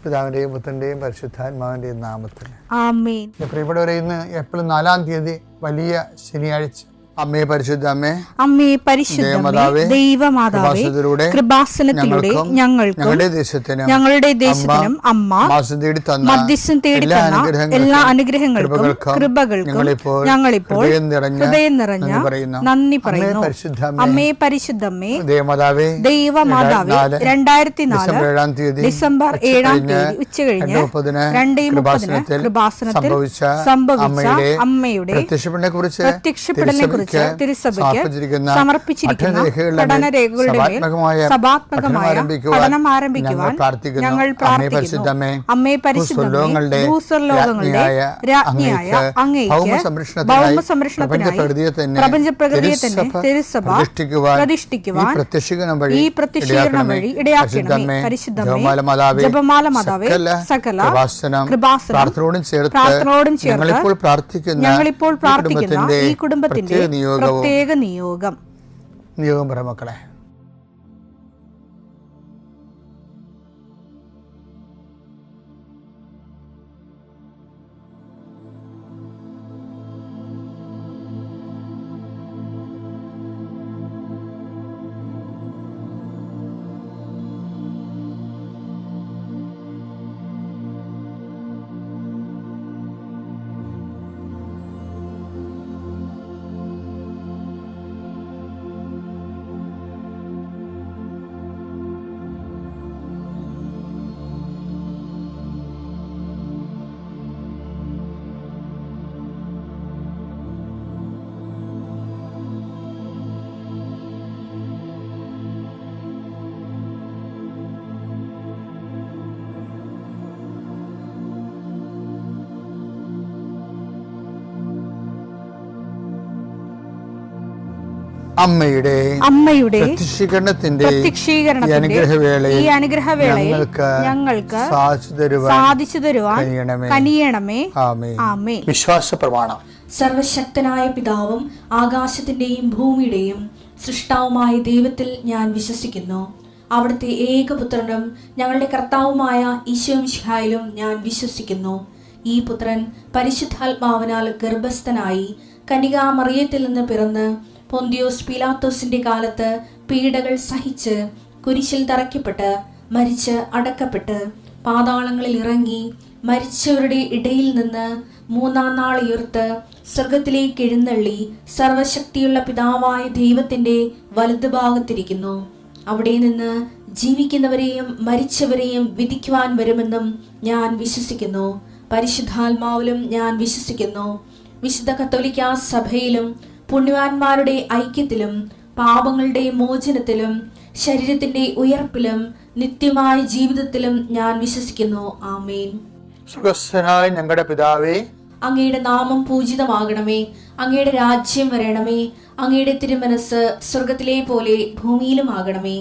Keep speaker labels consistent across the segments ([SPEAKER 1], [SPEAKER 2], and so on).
[SPEAKER 1] പിതാവിൻ്റെയും പുത്രൻ്റെയും പരിശുദ്ധാത്മാവിൻ്റെയും നാമത്തിൽ
[SPEAKER 2] ആമേൻ.
[SPEAKER 1] പ്രിയപ്പെട്ടവരെ, ഇന്ന് ഏപ്രിൽ 4-ാം തീയതി വലിയ ശനിയാഴ്ച. അമ്മേ പരിശുദ്ധ അമ്മേ,
[SPEAKER 2] അമ്മേ പരിശുദ്ധമേ, ദൈവമാതാവേ, കൃപാസനത്തിലൂടെ ഞങ്ങൾക്കും ഞങ്ങളുടെ ദേശത്തിനും അമ്മ മധ്യസ്ഥം തേടി തന്ന എല്ലാ അനുഗ്രഹങ്ങൾക്കും കൃപകൾക്കും ഞങ്ങളിപ്പോൾ ഹൃദയം നിറഞ്ഞ നന്ദി പറയുന്നു. അമ്മേ പരിശുദ്ധമേ, ദൈവമാതാവേ, 2004 ഡിസംബർ 7-ാം തീയതി ഉച്ചകഴിഞ്ഞ് 2:30 കൃപാസനത്തിൽ സംഭവിച്ച അമ്മയുടെ പ്രത്യക്ഷപ്പെടലിനെ കുറിച്ച് തിരുസഭയ്ക്ക് സമർപ്പിച്ചിരിക്കുന്ന പഠനരേഖകളുടെ മേൽ സഭാത്മകമായ പഠനം ആരംഭിക്കുവാൻ ഞങ്ങൾ പ്രാർത്ഥിക്കുന്നു. അമ്മേ പരിശുദ്ധമേ, ഭൂസ്വർലോകങ്ങളുടെ രാജ്ഞിയായ അങ്ങേയ്ക്ക് ഭൗമസംരക്ഷണത്തിനായി പ്രപഞ്ചപ്രകൃതിയെ തന്നെ തിരുസഭ പ്രതിഷ്ഠിക്കുവാൻ ഈ പ്രത്യക്ഷീകരണം വഴി ഇടയാക്കണമേ. പരിശുദ്ധമേ, ജപമാല മാതാവേ, സകല കൃപാസനം പ്രാർത്ഥനയോടും ചേർത്ത് ഞങ്ങളിപ്പോൾ പ്രാർത്ഥിക്കുന്ന ഈ കുടുംബത്തിന്റെ പ്രത്യേക നിയോഗം
[SPEAKER 1] പറ മക്കളെ. അമ്മയുടെ പ്രത്യക്ഷീകരണത്തിന്റെ ഈ അനുഗ്രഹവേളയിൽ ഞങ്ങൾക്ക് സാധിച്ചു തരുവാൻ കനിയണമേ. ആമേൻ. വിശ്വാസ പ്രമാണം.
[SPEAKER 3] സർവശക്തനായ പിതാവും ആകാശത്തിന്റെയും ഭൂമിയുടെയും സൃഷ്ടാവുമായ ദൈവത്തിൽ ഞാൻ വിശ്വസിക്കുന്നു. അവിടുത്തെ ഏകപുത്രനും ഞങ്ങളുടെ കർത്താവുമായ ഈശോമിശിഹായിലും ഞാൻ വിശ്വസിക്കുന്നു. ഈ പുത്രൻ പരിശുദ്ധാത്മാവിനാൽ ഗർഭസ്ഥനായി കന്യകാമറിയത്തിൽ നിന്ന് പിറന്ന് പൊന്തിയോസ് പീലാത്തോസിന്റെ കാലത്ത് പീഡകൾ സഹിച്ച് കുരിശിൽ തറയ്ക്കപ്പെട്ട് മരിച്ച് അടക്കപ്പെട്ട് പാതാളങ്ങളിൽ ഇറങ്ങി മരിച്ചവരുടെ ഇടയിൽ നിന്ന് 3-ാം നാൾ ഉയർത്ത് സ്വർഗത്തിലേക്ക് എഴുന്നള്ളി സർവശക്തിയുള്ള പിതാവായ ദൈവത്തിന്റെ വലതുഭാഗത്തിരിക്കുന്നു. അവിടെ നിന്ന് ജീവിക്കുന്നവരെയും മരിച്ചവരെയും വിധിക്കുവാൻ വരുമെന്നും ഞാൻ വിശ്വസിക്കുന്നു. പരിശുദ്ധാത്മാവിലും ഞാൻ വിശ്വസിക്കുന്നു. വിശുദ്ധ കത്തോലിക്കാ സഭയിലും പുണ്യവാന്മാരുടെ ഐക്യത്തിലും പാപങ്ങളുടെ മോചനത്തിലും ശരീരത്തിന്റെ ഉയർപ്പിലും നിത്യമായ ജീവിതത്തിലും ഞാൻ വിശ്വസിക്കുന്നു. ആമേൻ.
[SPEAKER 1] സ്വർഗ്ഗസ്ഥനായ ഞങ്ങളുടെ പിതാവേ,
[SPEAKER 3] അങ്ങയുടെ നാമം പൂജിതമാകണമേ. അങ്ങയുടെ രാജ്യം വരണമേ. അങ്ങയുടെ തിരുമനസ് സ്വർഗത്തിലെ പോലെ ഭൂമിയിലും ആകണമേ.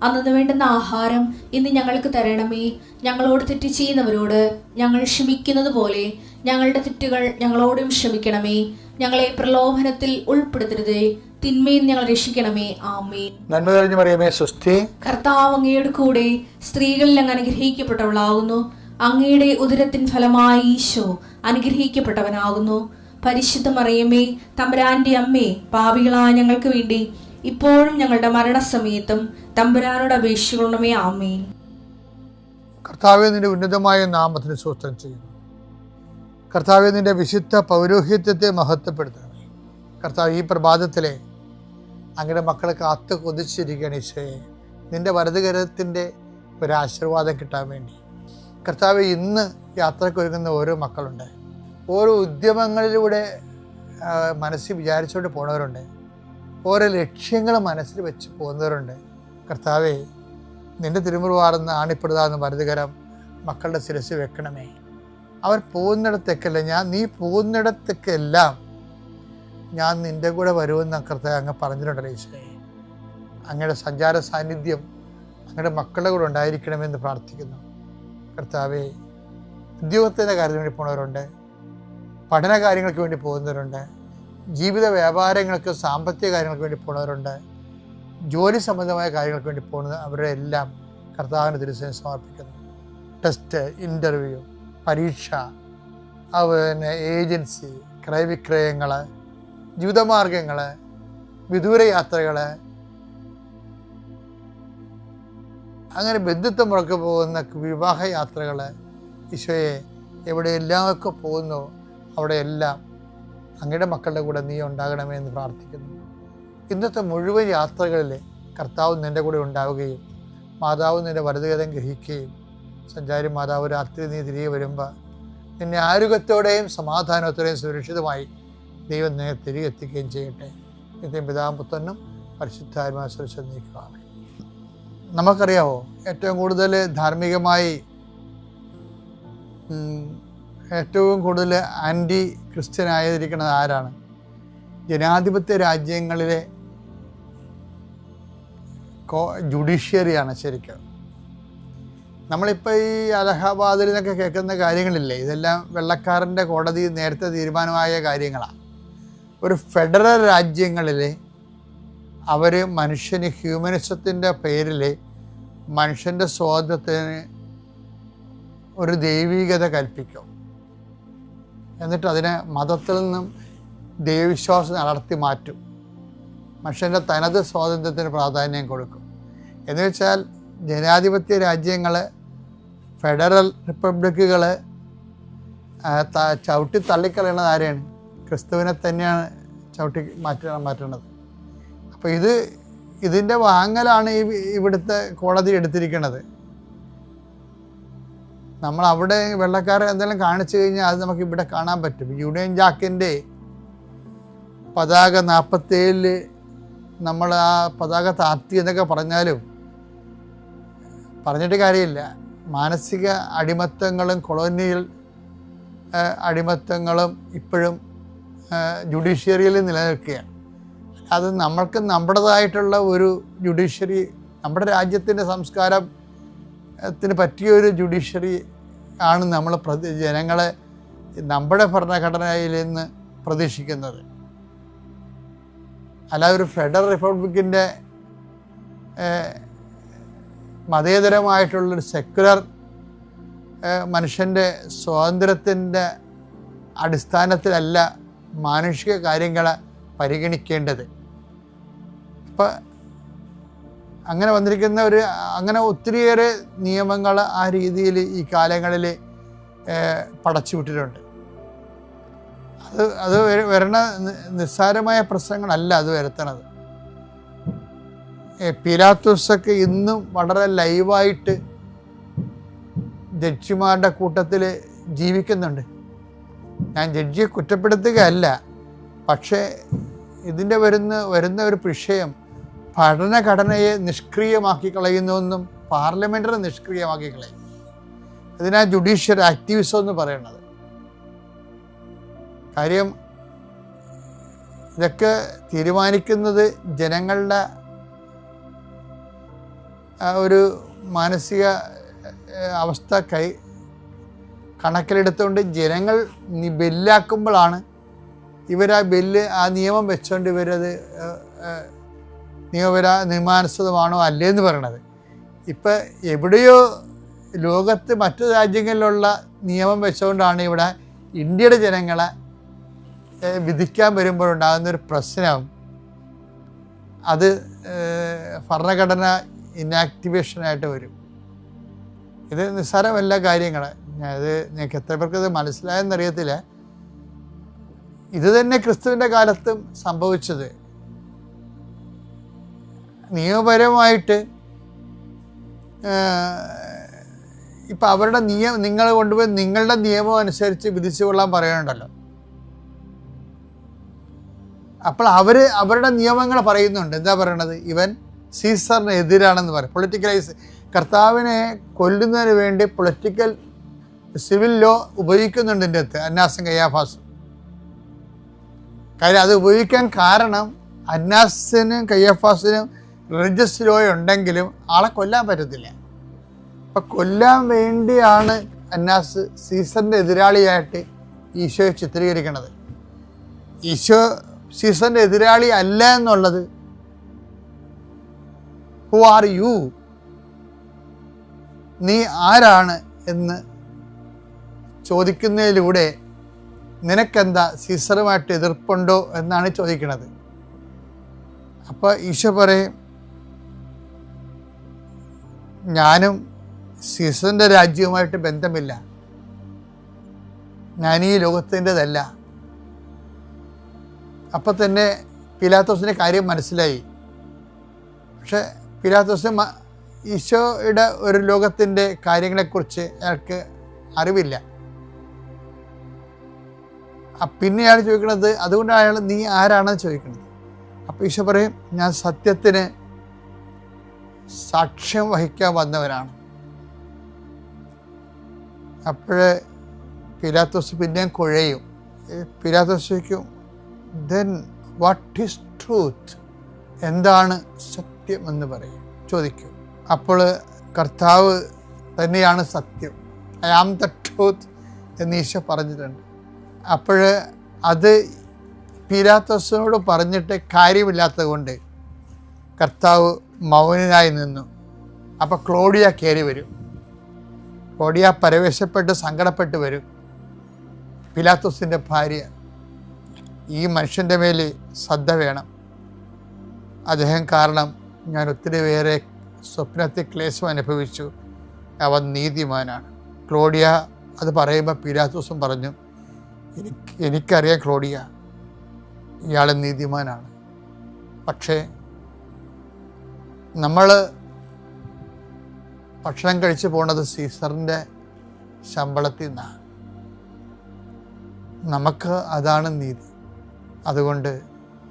[SPEAKER 3] അന്നു വേണ്ടുന്ന ആഹാരം ഇന്ന് ഞങ്ങൾക്ക് തരണമേ. ഞങ്ങളോട് തെറ്റ് ചെയ്യുന്നവരോട് ഞങ്ങൾ ക്ഷമിക്കുന്നത് പോലെ ഞങ്ങളുടെ തെറ്റുകൾ ഞങ്ങളോടും ക്ഷമിക്കണമേ. ഞങ്ങളെ പ്രലോഭനത്തിൽ ഉൾപ്പെടുത്തരുതേ, തിന്മയിൽ ഞങ്ങൾ രക്ഷിക്കണമേ. ആമേൻ.
[SPEAKER 1] നന്മ നിറഞ്ഞ മറിയമേ, സ്വസ്തി.
[SPEAKER 3] കർത്താവ് അങ്ങയുടെ കൂടെ സ്ത്രീകളിൽ അങ്ങ് അനുഗ്രഹിക്കപ്പെട്ടവളാകുന്നു. അങ്ങയുടെ ഉദരത്തിൻ ഫലമായി ഈശോ അനുഗ്രഹിക്കപ്പെട്ടവനാകുന്നു. പരിശുദ്ധ മറിയമേ, തമ്പുരാന്റെ അമ്മേ, പാപികളായ ഞങ്ങൾക്ക് വേണ്ടി ഇപ്പോഴും ഞങ്ങളുടെ മരണസമയത്തും തമ്പുരാനോട് അപേക്ഷിക്കണമേ. ആമേൻ.
[SPEAKER 1] കർത്താവേ, നിന്റെ ഉന്നതമായ നാമത്തിന് സ്തോത്രം ചെയ്യുന്നു. കർത്താവേ, നിന്റെ വിശുദ്ധ പൗരോഹിത്യത്തെ മഹത്വപ്പെടുത്തണമേ. കർത്താവ്, ഈ പ്രഭാതത്തിലെ അങ്ങയുടെ മക്കളെ കാത്തു കൊതിച്ചിരിക്കുകയാണ് ഈശോയെ, നിന്റെ വലതുകരത്തിൻ്റെ ഒരാശീർവാദം കിട്ടാൻ വേണ്ടി. കർത്താവെ, ഇന്ന് യാത്രക്കൊരുങ്ങുന്ന ഓരോ മക്കളുണ്ട്. ഓരോ ഉദ്യമങ്ങളിലൂടെ മനസ്സിൽ വിചാരിച്ചുകൊണ്ട് പോണവരുണ്ട്. ഓരോ ലക്ഷ്യങ്ങൾ മനസ്സിൽ വെച്ച് പോകുന്നവരുണ്ട്. കർത്താവെ, നിന്റെ തിരുമുറുവാർന്ന് ആണിപ്പെടുതാന്ന് വലതുകരം മക്കളുടെ ശിരസ് വെക്കണമേ. അവർ പോകുന്നിടത്തേക്കല്ല, നീ പോകുന്നിടത്തേക്കെല്ലാം ഞാൻ നിൻ്റെ കൂടെ വരുമെന്ന് കർത്താവ് അങ്ങ് പറഞ്ഞിട്ടുണ്ടല്ലോ ഈശോയെ. അങ്ങയുടെ സഞ്ചാര സാന്നിധ്യം അങ്ങയുടെ മക്കളുടെ കൂടെ ഉണ്ടായിരിക്കണമെന്ന് പ്രാർത്ഥിക്കുന്നു. കർത്താവെ, ഉദ്യോഗത്തിൻ്റെ കാര്യത്തിന് വേണ്ടി പോകുന്നവരുണ്ട്, പഠന കാര്യങ്ങൾക്ക് വേണ്ടി പോകുന്നവരുണ്ട്, ജീവിത വ്യാപാരങ്ങൾക്ക് സാമ്പത്തിക കാര്യങ്ങൾക്ക് വേണ്ടി പോകുന്നവരുണ്ട്, ജോലി സംബന്ധമായ കാര്യങ്ങൾക്ക് വേണ്ടി പോകുന്നത് അവരുടെ എല്ലാം കർത്താവിന് തിരുസേന സമർപ്പിക്കുന്നു. ടെസ്റ്റ്, ഇൻ്റർവ്യൂ, പരീക്ഷ, അതുപോലെ ഏജൻസി, ക്രയവിക്രയങ്ങൾ, ജീവിതമാർഗങ്ങൾ, വിദൂര യാത്രകൾ, അങ്ങനെ ബന്ധുത്വം മുറക്ക് പോകുന്ന വിവാഹയാത്രകൾ, ഈശോയെ എവിടെയെല്ലാമൊക്കെ പോകുന്നു അവിടെയെല്ലാം അങ്ങയുടെ മക്കളുടെ കൂടെ നീ ഉണ്ടാകണമേ എന്ന് പ്രാർത്ഥിക്കുന്നു. ഇന്നത്തെ മുഴുവൻ യാത്രകളിൽ കർത്താവ് നിൻ്റെ കൂടെ ഉണ്ടാവുകയും മാതാവ് നിൻ്റെ വലതുകരം ഗ്രഹിക്കുകയും സഞ്ചാരി മാതാവ് രാത്രി നീ തിരികെ വരുമ്പോൾ നിന്നെ ആരോഗ്യത്തോടെയും സമാധാനത്തോടെയും സുരക്ഷിതമായി ദൈവം നിന്നെ തിരികെ എത്തിക്കുകയും ചെയ്യട്ടെ. നിത്യം പിതാവും പുത്രനും പരിശുദ്ധാത്മാവും സുരക്ഷ നീക്കുകയാണ്. നമുക്കറിയാമോ, ഏറ്റവും കൂടുതൽ ധാർമ്മികമായി ഏറ്റവും കൂടുതൽ ആൻറ്റി ക്രിസ്ത്യൻ ആയിരിക്കുന്നത് ആരാണ്? ജനാധിപത്യ രാജ്യങ്ങളിലെ ജുഡീഷ്യറിയാണ് ശരിക്കും. നമ്മളിപ്പോൾ ഈ അലഹബാദിൽ നിന്നൊക്കെ കേൾക്കുന്ന കാര്യങ്ങളില്ലേ, ഇതെല്ലാം വെള്ളക്കാരൻ്റെ കോടതി നേരത്തെ തീരുമാനമായ കാര്യങ്ങളാണ്. ഒരു ഫെഡറൽ രാജ്യങ്ങളിൽ അവർ മനുഷ്യന് ഹ്യൂമനിസത്തിൻ്റെ പേരിൽ മനുഷ്യൻ്റെ സ്വാതന്ത്ര്യത്തിന് ഒരു ദൈവികത കൽപ്പിക്കും. എന്നിട്ട് അതിനെ മതത്തിൽ നിന്നും ദൈവവിശ്വാസം അടർത്തി മാറ്റും. മനുഷ്യൻ്റെ തനത് സ്വാതന്ത്ര്യത്തിന് പ്രാധാന്യം കൊടുക്കും. എന്ന് വെച്ചാൽ ജനാധിപത്യ രാജ്യങ്ങൾ, ഫെഡറൽ റിപ്പബ്ലിക്കുകൾ ചവിട്ടി തള്ളിക്കളയുന്നത് ആരെയാണ്? ക്രിസ്തുവിനെ തന്നെയാണ് ചവിട്ടി മാറ്റുന്നത്. അപ്പോൾ ഇതിൻ്റെ വാങ്ങലാണ് ഇവിടുത്തെ കോടതി എടുത്തിരിക്കുന്നത്. നമ്മൾ അവിടെ വെള്ളക്കാരെ എന്തെങ്കിലും കാണിച്ചു കഴിഞ്ഞാൽ അത് നമുക്ക് ഇവിടെ കാണാൻ പറ്റും. യൂണിയൻ ജാക്കിൻ്റെ പതാക 47 നമ്മൾ ആ പതാക താത്തി എന്നൊക്കെ പറഞ്ഞിട്ട് കാര്യമില്ല. മാനസിക അടിമത്തങ്ങളും കൊളോണിയൽ അടിമത്തങ്ങളും ഇപ്പോഴും ജുഡീഷ്യറിയിൽ നിലനിൽക്കുകയാണ്. അത് നമ്മൾക്ക് നമ്മുടേതായിട്ടുള്ള ഒരു ജുഡീഷ്യറി, നമ്മുടെ രാജ്യത്തിൻ്റെ സംസ്കാരത്തിന് പറ്റിയൊരു ജുഡീഷ്യറി ആണ് നമ്മൾ ജനങ്ങളെ നമ്മുടെ ഭരണഘടനയിൽ നിന്ന് പ്രതീക്ഷിക്കുന്നത്. അല്ലാതെ ഒരു ഫെഡറൽ റിപ്പബ്ലിക്കിൻ്റെ മതേതരമായിട്ടുള്ളൊരു സെക്കുലർ മനുഷ്യൻ്റെ സ്വാതന്ത്ര്യത്തിൻ്റെ അടിസ്ഥാനത്തിലല്ല മാനുഷിക കാര്യങ്ങളെ പരിഗണിക്കേണ്ടത്. അപ്പം അങ്ങനെ വന്നിരിക്കുന്ന അങ്ങനെ ഒത്തിരിയേറെ നിയമങ്ങൾ ആ രീതിയിൽ ഈ കാലങ്ങളിൽ പടച്ചു വിട്ടിട്ടുണ്ട്. അത് വരണ നിസ്സാരമായ പ്രശ്നങ്ങളല്ല അത് വരുത്തണത്. പീലാത്തോസൊക്കെ ഇന്നും വളരെ ലൈവായിട്ട് ജഡ്ജിമാരുടെ കൂട്ടത്തിൽ ജീവിക്കുന്നുണ്ട്. ഞാൻ ജഡ്ജിയെ കുറ്റപ്പെടുത്തുകയല്ല, പക്ഷേ ഇതിൻ്റെ വരുന്ന ഒരു വിഷയം ഭരണഘടനയെ നിഷ്ക്രിയമാക്കി കളയുന്നുവെന്നും പാർലമെൻറ്റിനെ നിഷ്ക്രിയമാക്കി കളയും. ഇതിനാ ജുഡീഷ്യൽ ആക്ടിവിസം എന്ന് പറയുന്നത്. കാര്യം ഇതൊക്കെ തീരുമാനിക്കുന്നത് ജനങ്ങളുടെ ഒരു മാനസിക അവസ്ഥ കണക്കിലെടുത്തുകൊണ്ട് ജനങ്ങൾ ബില്ലാക്കുമ്പോഴാണ് ആ നിയമം വെച്ചുകൊണ്ട് ഇവരത് നിയമാനുസൃതമാണോ അല്ലേന്ന് പറയണത്. ഇപ്പം എവിടെയോ ലോകത്ത് മറ്റു രാജ്യങ്ങളിലുള്ള നിയമം വെച്ചുകൊണ്ടാണ് ഇവിടെ ഇന്ത്യയുടെ ജനങ്ങളെ വിധിക്കാൻ വരുമ്പോഴുണ്ടാകുന്നൊരു പ്രശ്നം. അത് ഭരണഘടന ഇനാക്ടിവേഷനായിട്ട് വരും. ഇത് നിസ്സാരമല്ല കാര്യങ്ങൾ. ഇത് നിങ്ങൾക്ക് എത്ര പേർക്ക് ഇത് മനസ്സിലായെന്നറിയത്തില്ല. ഇത് തന്നെ ക്രിസ്തുവിൻ്റെ കാലത്തും സംഭവിച്ചത്. നിയമപരമായിട്ട് ഇപ്പം അവരുടെ നിങ്ങൾ കൊണ്ടുപോയി നിങ്ങളുടെ നിയമം അനുസരിച്ച് വിധിച്ചു കൊള്ളാൻ പറയുന്നുണ്ടല്ലോ. അപ്പോൾ അവരുടെ നിയമങ്ങൾ പറയുന്നുണ്ട്. എന്താ പറയണത്? ഇവൻ സീസറിന് എതിരാണെന്ന് പറയും. പൊളിറ്റിക്കലൈസ് കർത്താവിനെ കൊല്ലുന്നതിന് വേണ്ടി പൊളിറ്റിക്കൽ സിവിൽ ലോ ഉപയോഗിക്കുന്നുണ്ട് ഇതിൻ്റെ അകത്ത് അന്നാസും കയ്യാഫാസും. കാര്യം അത് ഉപയോഗിക്കാൻ കാരണം അന്നാസിനും കയ്യാഫാസിനും റിലീജിയസ് ലോ ഉണ്ടെങ്കിലും ആളെ കൊല്ലാൻ പറ്റത്തില്ല. അപ്പം കൊല്ലാൻ വേണ്ടിയാണ് അന്നാസ് സീസറിൻ്റെ എതിരാളിയായിട്ട് ഈശോയെ ചിത്രീകരിക്കുന്നത്. ഈശോ സീസറിൻ്റെ എതിരാളി അല്ല എന്നുള്ളത് ഹു ആർ യു, നീ ആരാണ് എന്ന് ചോദിക്കുന്നതിലൂടെ നിനക്കെന്താ സീസറുമായിട്ട് എതിർപ്പുണ്ടോ എന്നാണ് ചോദിക്കുന്നത്. അപ്പോൾ ഈശോ പറയും, ഞാനും സീസറിൻ്റെ രാജ്യവുമായിട്ട് ബന്ധമില്ല, ഞാൻ ഈ ലോകത്തിൻ്റെതല്ല. അപ്പം തന്നെ പിലാത്തോസിൻ്റെ കാര്യം മനസ്സിലായി. പക്ഷെ പിലാത്തോസ് ഈശോയുടെ ഒരു ലോകത്തിൻ്റെ കാര്യങ്ങളെക്കുറിച്ച് അയാൾക്ക് അറിവില്ല. പിന്നെ അയാൾ ചോദിക്കുന്നത്, അതുകൊണ്ടാണ് അയാൾ നീ ആരാണെന്ന് ചോദിക്കുന്നത്. അപ്പോൾ ഈശോ പറയും, ഞാൻ സത്യത്തിന് സാക്ഷ്യം വഹിക്കാൻ വന്നവനാണ്. അപ്പോൾ പിലാത്തോസ് പിന്നെയും കുഴയും. പിലാത്തോസ് ചോദിക്കും, ദെൻ വാട്ട് ഈസ് ട്രൂത്ത്, എന്താണ് സത്യം എന്ന് പറയും, ചോദിക്കും. അപ്പോൾ കർത്താവ് തന്നെയാണ് സത്യം, ഐ ആം ദ ട്രൂത്ത് എന്ന് ഈശോ പറഞ്ഞിട്ടുണ്ട്. അപ്പോൾ അത് പിലാത്തോസിനോട് പറഞ്ഞിട്ട് കാര്യമില്ലാത്തത് കൊണ്ട് കർത്താവ് മൗനനായി നിന്നു. അപ്പോൾ ക്ലോഡിയ കയറി വരും. ക്ലോഡിയ പരവേശപ്പെട്ട് സങ്കടപ്പെട്ട് വരും. പിലാത്തോസിൻ്റെ ഭാര്യ, ഈ മനുഷ്യൻ്റെ മേൽ ശ്രദ്ധ വേണം, അദ്ദേഹം കാരണം ഞാൻ ഒത്തിരി പേരെ സ്വപ്നത്തിൽ ക്ലേശം അനുഭവിച്ചു, അവൻ നീതിമാനാണ്. ക്ലോഡിയ അത് പറയുമ്പോൾ പിലാത്തോസും പറഞ്ഞു, എനിക്കറിയാം ക്ലോഡിയ, ഇയാൾ നീതിമാനാണ്. പക്ഷേ നമ്മൾ ഭക്ഷണം കഴിച്ച് പോണത് സീസറിൻ്റെ ശമ്പളത്തിൽ നിന്നാണ്, നമുക്ക് അതാണ് നീതി, അതുകൊണ്ട്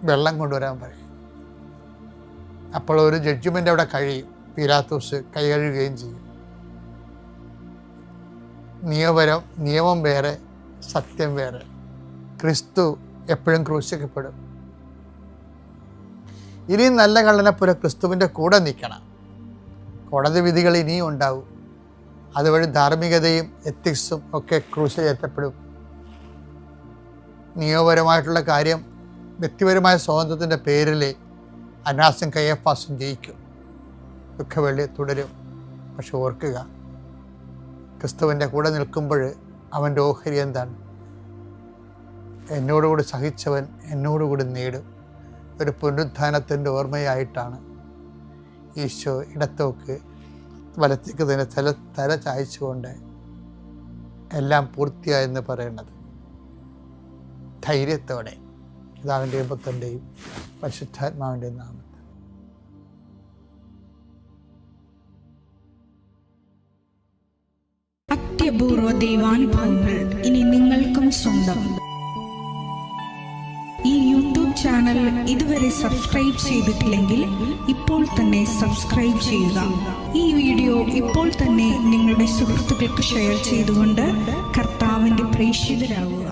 [SPEAKER 1] വെള്ളം കൊണ്ടുവരാൻ പറയും. അപ്പോൾ ഒരു ജഡ്ജ്മെൻ്റ് അവിടെ കഴിയും. പിലാത്തോസ് കൈ കഴുകുകയും ചെയ്യും. നിയമം വേറെ, സത്യം വേറെ. ക്രിസ്തു എപ്പോഴും ക്രൂശിക്കപ്പെടും. ഇനിയും നല്ല കള്ളനെ പോലെ ക്രിസ്തുവിൻ്റെ കൂടെ നിൽക്കണം. കോടതി വിധികൾ ഇനിയും ഉണ്ടാവും. അതുവഴി ധാർമ്മികതയും എത്തിക്സും ഒക്കെ ക്രൂശിലേറ്റപ്പെടും. നിയമപരമായിട്ടുള്ള കാര്യം വ്യക്തിപരമായ സ്വാതന്ത്ര്യത്തിൻ്റെ പേരിൽ അനാസും കയ്യഫാസും ജയിക്കും. ദുഃഖവെള്ളി തുടരും. പക്ഷെ ഓർക്കുക, ക്രിസ്തുവിൻ്റെ കൂടെ നിൽക്കുമ്പോൾ അവൻ്റെ ഓഹരി എന്താണ്? എന്നോടുകൂടി സഹിച്ചവൻ എന്നോടുകൂടി നേടും. ഒരു പുനരുത്ഥാനത്തിൻ്റെ ഓർമ്മയായിട്ടാണ് ഈശോ ഇടത്തോക്ക് വലത്തേക്ക് തന്നെ തല ചായച്ചുകൊണ്ട് എല്ലാം പൂർത്തിയായെന്ന് പറയുന്നത്. ധൈര്യത്തോടെ പിതാവിൻ്റെയും പുത്രൻ്റെയും പരിശുദ്ധാത്മാവിൻ്റെയും നാമത്തിൽ.
[SPEAKER 2] അത്യപൂർവ ദൈവാനുഭവങ്ങൾ ഇനി നിങ്ങൾക്കും സ്വന്തം. ഈ യൂട്യൂബ് ചാനൽ ഇതുവരെ സബ്സ്ക്രൈബ് ചെയ്തിട്ടില്ലെങ്കിൽ ഇപ്പോൾ തന്നെ സബ്സ്ക്രൈബ് ചെയ്യുക. ഈ വീഡിയോ ഇപ്പോൾ തന്നെ നിങ്ങളുടെ സുഹൃത്തുക്കൾക്ക് ഷെയർ ചെയ്തുകൊണ്ട് കർത്താവിൻ്റെ പ്രേക്ഷിതരാകുക.